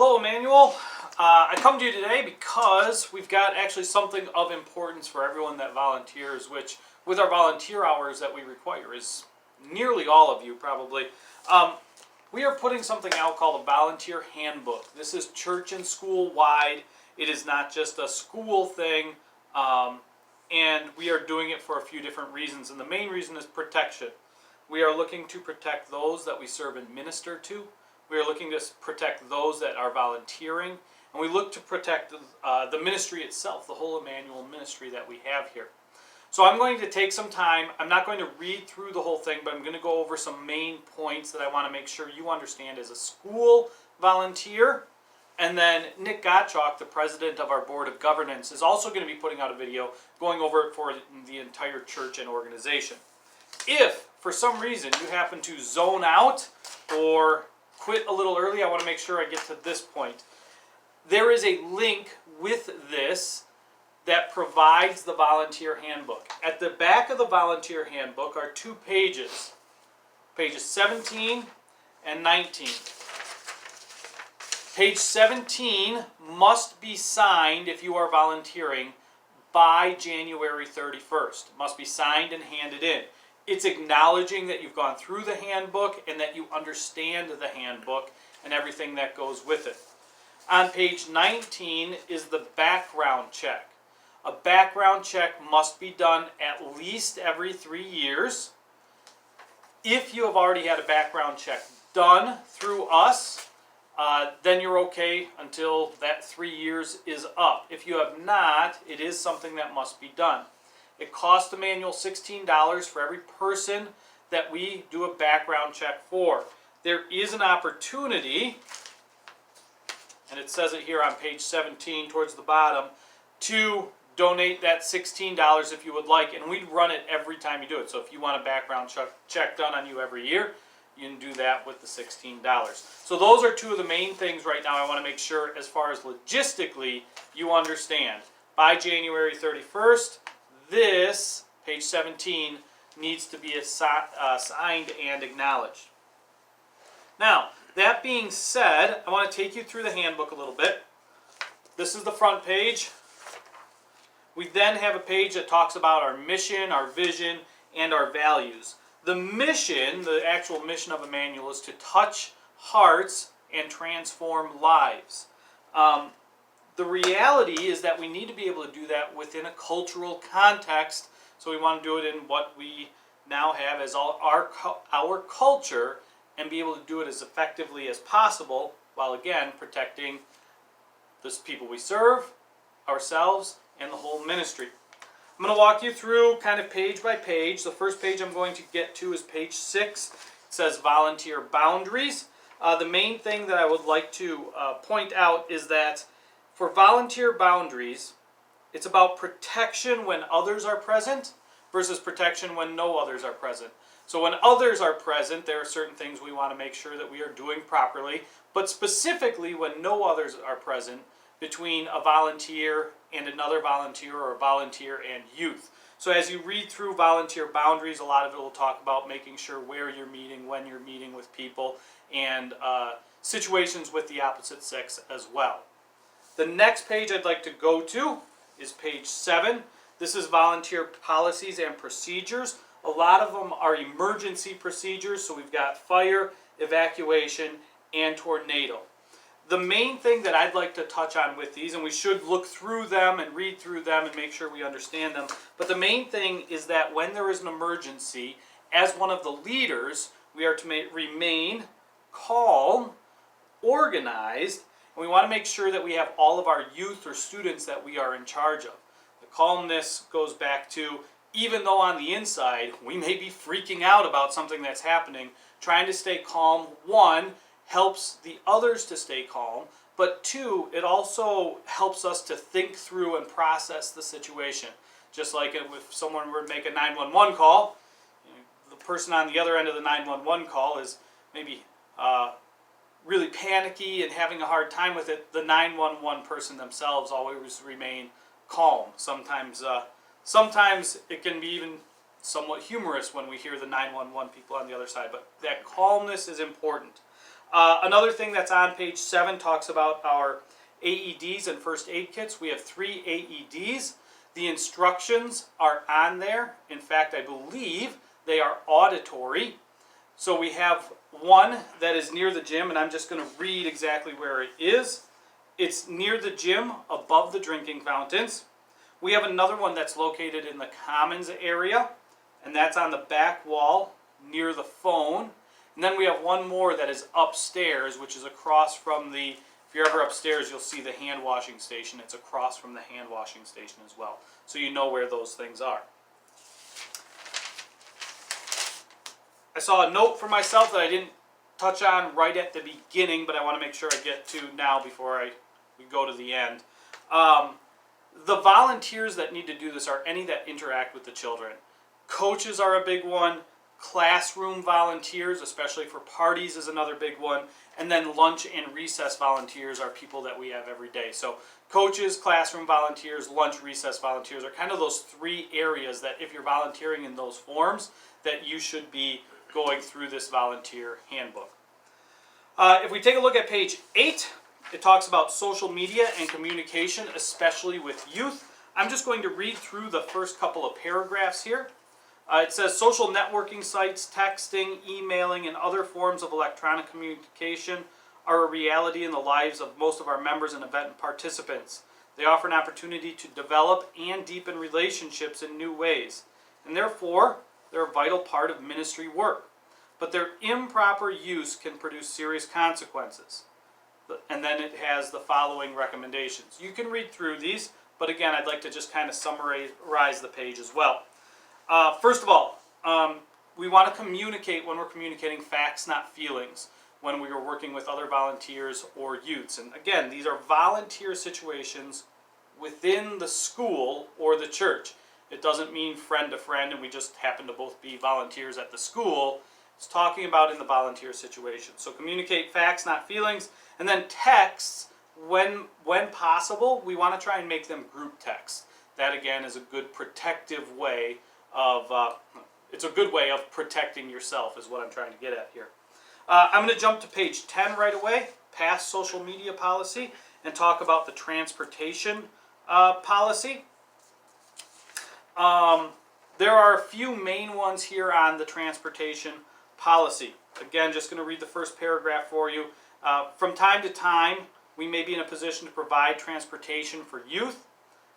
Hello, Emmanuel. I come to you today because we've got actually something of importance for everyone that volunteers, which with our volunteer hours that we require is nearly all of you probably. We are putting something out called a volunteer handbook. This is church and school wide. It is not just a school thing, and we are doing it for a few different reasons. And the main reason is protection. We are looking to protect those that we serve and minister to. We are looking to protect those that are volunteering, and we look to protect the ministry itself, the whole Emmanuel ministry that we have here. So I'm going to take some time. I'm not going to read through the whole thing, but I'm going to go over some main points that I want to make sure you understand as a school volunteer. And then Nick Gottschalk, the president of our board of governance, is also going to be putting out a video going over it for the entire church and organization. If, for some reason, you happen to zone out or quit a little early, I want to make sure I get to this point. There is a link with this that provides the volunteer handbook. At the back of the volunteer handbook are two pages, pages 17 and 19. Page 17 must be signed if you are volunteering by January 31st. It must be signed and handed in. It's acknowledging that you've gone through the handbook and that you understand the handbook and everything that goes with it. On page 19 is the background check. A background check must be done at least every 3 years. If you have already had a background check done through us, then you're okay until that 3 years is up. If you have not, it is something that must be done. It costs Emmanuel $16 for every person that we do a background check for. There is an opportunity, and it says it here on page 17 towards the bottom, to donate that $16 if you would like, and we run it every time you do it. So if you want a background check done on you every year, you can do that with the $16. So those are two of the main things right now I want to make sure as far as logistically you understand. By January 31st, this, page 17, needs to be signed and acknowledged. Now, that being said, I want to take you through the handbook a little bit. This is the front page. We then have a page that talks about our mission, our vision, and our values. The mission, the actual mission of Emmanuel, is to touch hearts and transform lives. The reality is that we need to be able to do that within a cultural context, so we want to do it in what we now have as our culture and be able to do it as effectively as possible while, again, protecting the people we serve, ourselves, and the whole ministry. I'm going to walk you through kind of page by page. The first page I'm going to get to is page 6. It says volunteer boundaries. The main thing that I would like to point out is that for volunteer boundaries, it's about protection when others are present versus protection when no others are present. So when others are present, there are certain things we want to make sure that we are doing properly, but specifically when no others are present, between a volunteer and another volunteer, or a volunteer and youth. So as you read through volunteer boundaries, a lot of it will talk about making sure where you're meeting, when you're meeting with people, and situations with the opposite sex as well. The next page I'd like to go to is page 7. This is volunteer policies and procedures. A lot of them are emergency procedures, so we've got fire, evacuation, and tornado. The main thing that I'd like to touch on with these, and we should look through them and read through them and make sure we understand them, but the main thing is that when there is an emergency, as one of the leaders, we are to remain calm, organized, and we want to make sure that we have all of our youth or students that we are in charge of. The calmness goes back to, even though on the inside we may be freaking out about something that's happening, trying to stay calm, one, helps the others to stay calm, but two, it also helps us to think through and process the situation. Just like if someone were to make a 911 call, the person on the other end of the 911 call is maybe really panicky and having a hard time with it, the 911 person themselves always remain calm. Sometimes it can be even somewhat humorous when we hear the 911 people on the other side, but that calmness is important. Another thing that's on page 7 talks about our AEDs and first aid kits. We have 3 AEDs. The instructions are on there. In fact, I believe they are auditory. So we have one that is near the gym, and I'm just going to read exactly where it is. It's near the gym, above the drinking fountains. We have another one that's located in the commons area, and that's on the back wall near the phone. And then we have one more that is upstairs, which is across from the, if you're ever upstairs, you'll see the hand washing station. It's across from the hand washing station as well. So you know where those things are. I saw a note for myself that I didn't touch on right at the beginning, but I want to make sure I get to now before we go to the end. The volunteers that need to do this are any that interact with the children. Coaches are a big one. Classroom volunteers, especially for parties, is another big one. And then lunch and recess volunteers are people that we have every day. So coaches, classroom volunteers, lunch, recess volunteers are kind of those 3 areas that if you're volunteering in those forms, that you should be going through this volunteer handbook. If we take a look at page 8, it talks about social media and communication, especially with youth. I'm just going to read through the first couple of paragraphs here. It says social networking sites, texting, emailing, and other forms of electronic communication are a reality in the lives of most of our members and event participants. They offer an opportunity to develop and deepen relationships in new ways, and therefore they're a vital part of ministry work. But their improper use can produce serious consequences. And then it has the following recommendations. You can read through these, but again, I'd like to just kind of summarize the page as well. First of all, we want to communicate when we're communicating facts, not feelings, when we are working with other volunteers or youths. And again, these are volunteer situations within the school or the church. It doesn't mean friend to friend and we just happen to both be volunteers at the school. It's talking about in the volunteer situation. So communicate facts, not feelings. And then texts, when possible, we want to try and make them group texts. That again is a good protective way of, it's a good way of protecting yourself is what I'm trying to get at here. I'm going to jump to page 10 right away, past social media policy, and talk about the transportation policy. There are a few main ones here on the transportation policy. Again, just going to read the first paragraph for you. From time to time, we may be in a position to provide transportation for youth,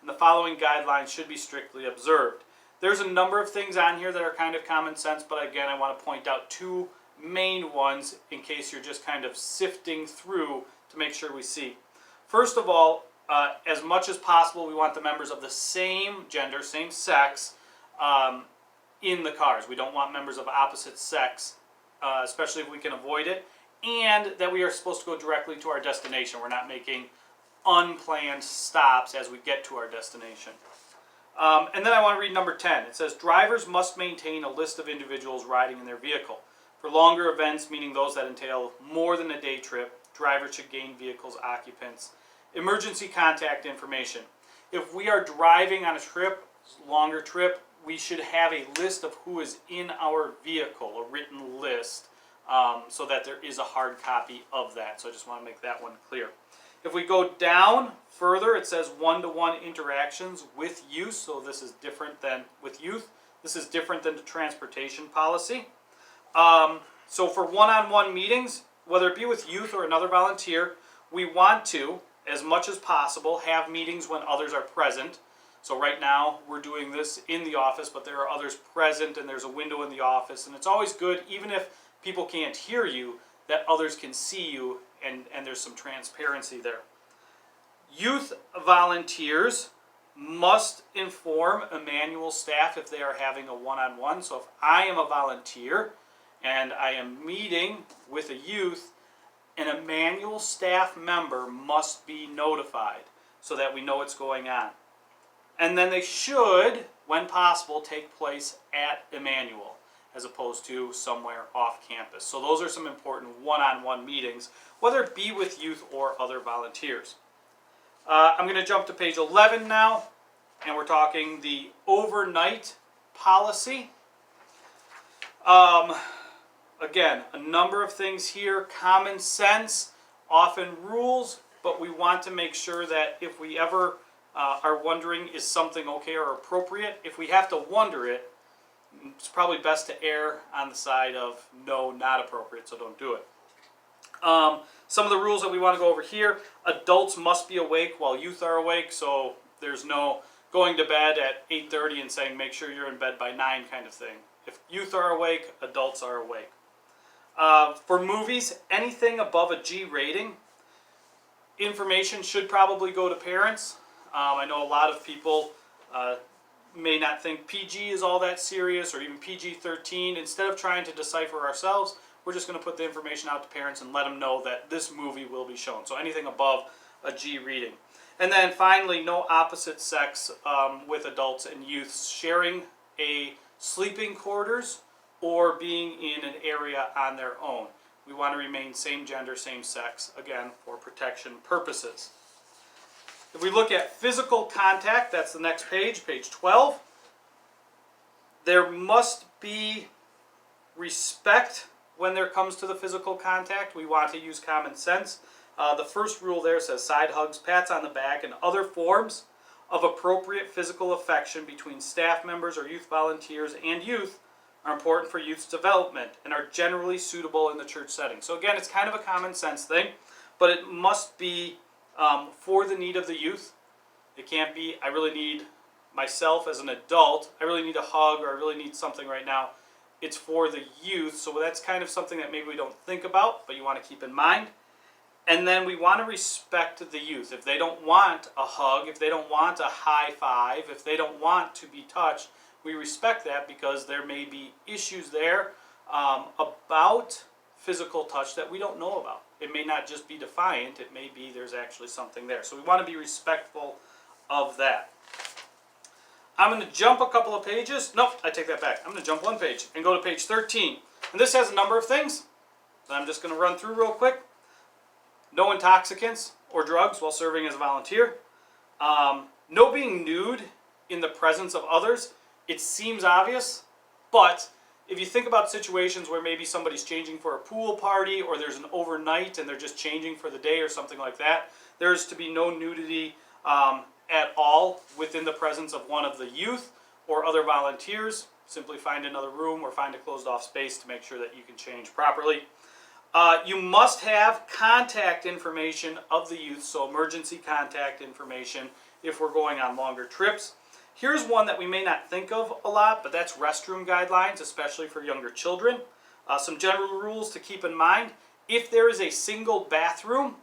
and the following guidelines should be strictly observed. There's a number of things on here that are kind of common sense, but again, I want to point out 2 main ones in case you're just kind of sifting through to make sure we see. First of all, as much as possible, we want the members of the same gender, same sex, in the cars. We don't want members of opposite sex, especially if we can avoid it, and that we are supposed to go directly to our destination. We're not making unplanned stops as we get to our destination. And then I want to read number 10. It says, drivers must maintain a list of individuals riding in their vehicle. For longer events, meaning those that entail more than a day trip, drivers should gain vehicle's occupants emergency contact information. If we are driving on a trip, longer trip, we should have a list of who is in our vehicle, a written list, so that there is a hard copy of that. So I just want to make that one clear. If we go down further, it says one-to-one interactions with youth. So this is different than with youth. This is different than the transportation policy. So for one-on-one meetings, whether it be with youth or another volunteer, we want to, as much as possible, have meetings when others are present. So right now we're doing this in the office, but there are others present and there's a window in the office. And it's always good, even if people can't hear you, that others can see you and there's some transparency there. Youth volunteers must inform Emmanuel staff if they are having a one-on-one. So if I am a volunteer and I am meeting with a youth, an Emmanuel staff member must be notified so that we know what's going on. And then they should, when possible, take place at Emmanuel as opposed to somewhere off campus. So those are some important one-on-one meetings, whether it be with youth or other volunteers. I'm going to jump to page 11 now, and we're talking the overnight policy. again, a number of things here. Common sense often rules, but we want to make sure that if we ever are wondering, is something okay or appropriate, if we have to wonder it, it's probably best to err on the side of no, not appropriate, so don't do it. Some of the rules that we want to go over here: adults must be awake while youth are awake, so there's no going to bed at 8:30 and saying make sure you're in bed by 9 kind of thing. If youth are awake, adults are awake. For movies, anything above a G rating, information should probably go to parents. I know a lot of people may not think PG is all that serious, or even PG-13. Instead of trying to decipher ourselves, we're just going to put the information out to parents and let them know that this movie will be shown. So anything above a G reading. And then finally, no opposite sex with adults and youth sharing a sleeping quarters or being in an area on their own. We want to remain same gender, same sex, again, for protection purposes. If we look at physical contact, that's the next page, page 12. There must be respect when there comes to the physical contact. We want to use common sense. The first rule there says side hugs, pats on the back, and other forms of appropriate physical affection between staff members or youth volunteers and youth are important for youth's development and are generally suitable in the church setting. So again, it's kind of a common sense thing, but it must be for the need of the youth. It can't be, I really need myself as an adult, I really need a hug, or I really need something right now. It's for the youth, so that's kind of something that maybe we don't think about, but you want to keep in mind. And then we want to respect the youth. If they don't want a hug, if they don't want a high five, if they don't want to be touched, we respect that because there may be issues there about physical touch that we don't know about. It may not just be defiant, it may be there's actually something there. So we want to be respectful of that. I'm going to jump a couple of pages. Nope, I take that back. I'm going to jump one page and go to page 13. And this has a number of things that I'm just going to run through real quick. No intoxicants or drugs while serving as a volunteer. No being nude in the presence of others. It seems obvious, but if you think about situations where maybe somebody's changing for a pool party or there's an overnight and they're just changing for the day or something like that, there's to be no nudity at all within the presence of one of the youth or other volunteers. Simply find another room or find a closed off space to make sure that you can change properly. You must have contact information of the youth, so emergency contact information if we're going on longer trips. Here's one that we may not think of a lot, but that's restroom guidelines, especially for younger children. Some general rules to keep in mind. If there is a single bathroom,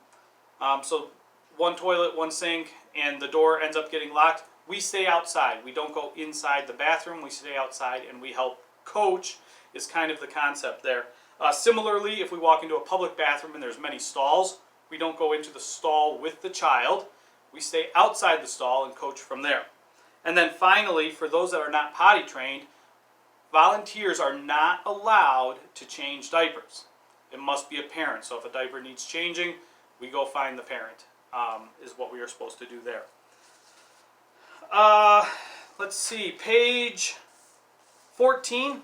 so one toilet, one sink, and the door ends up getting locked, we stay outside. We don't go inside the bathroom, we stay outside and we help coach is kind of the concept there. Similarly, if we walk into a public bathroom and there's many stalls, we don't go into the stall with the child. We stay outside the stall and coach from there. And then finally, for those that are not potty trained, volunteers are not allowed to change diapers. It must be a parent. So if a diaper needs changing, we go find the parent, is what we are supposed to do there. Let's see, page 14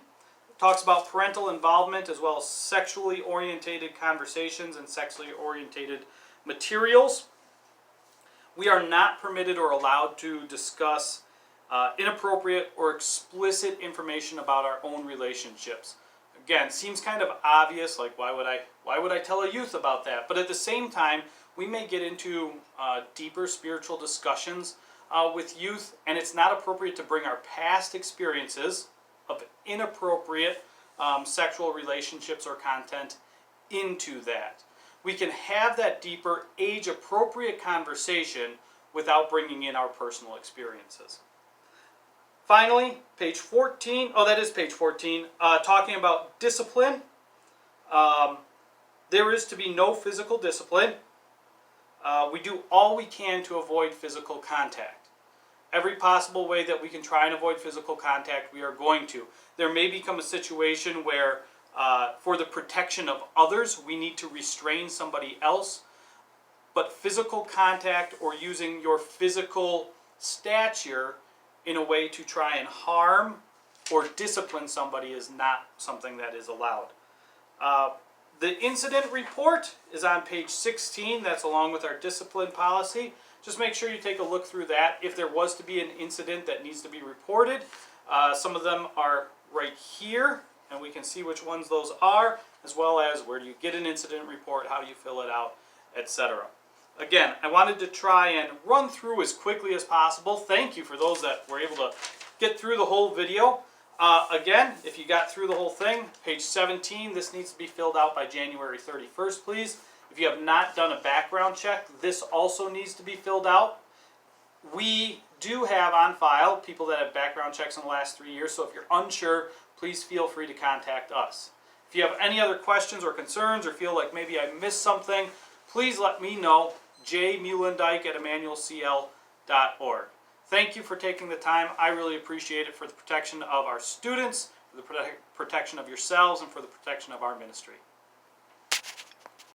talks about parental involvement as well as sexually orientated conversations and sexually orientated materials. We are not permitted or allowed to discuss inappropriate or explicit information about our own relationships. Again, seems kind of obvious, like why would I tell a youth about that? But at the same time, we may get into deeper spiritual discussions with youth, and it's not appropriate to bring our past experiences of inappropriate sexual relationships or content into that. We can have that deeper, age-appropriate conversation without bringing in our personal experiences. Finally, page 14, that is page 14, talking about discipline. There is to be no physical discipline. We do all we can to avoid physical contact. Every possible way that we can try and avoid physical contact, we are going to. There may become a situation where for the protection of others, we need to restrain somebody else. But physical contact or using your physical stature in a way to try and harm or discipline somebody is not something that is allowed. The incident report is on page 16. That's along with our discipline policy. Just make sure you take a look through that. If there was to be an incident that needs to be reported, some of them are right here, and we can see which ones those are, as well as where do you get an incident report, how do you fill it out, etc. Again, I wanted to try and run through as quickly as possible. Thank you for those that were able to get through the whole video. Again, if you got through the whole thing, page 17, this needs to be filled out by January 31st, please. If you have not done a background check, this also needs to be filled out. We do have on file people that have background checks in the last 3 years, so if you're unsure, please feel free to contact us. If you have any other questions or concerns or feel like maybe I missed something, please let me know, jmuhlendijk@emmanuelcl.org. Thank you for taking the time. I really appreciate it for the protection of our students, for the protection of yourselves, and for the protection of our ministry.